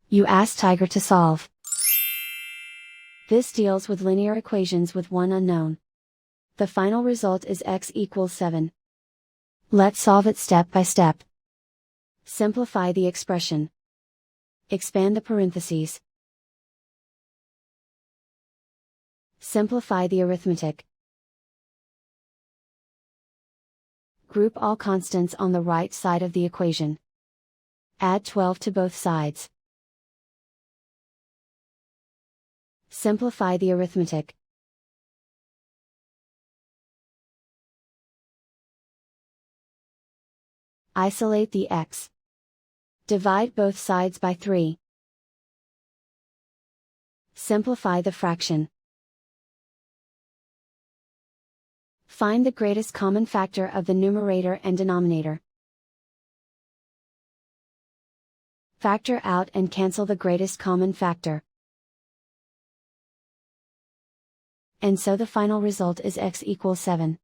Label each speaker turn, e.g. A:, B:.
A: You ask Tiger to solve. This deals with linear equations with one unknown. The final result is x equals 7. Let's solve it step by step. Simplify the expression. Expand the parentheses. Simplify the arithmetic. Group all constants on the right side of the equation. Add 12 to both sides. Simplify the arithmetic. Isolate the x. Divide both sides by 3. Simplify the fraction. Find the greatest common factor of the numerator and denominator. Factor out and cancel the greatest common factor. And so the final result is x equals 7.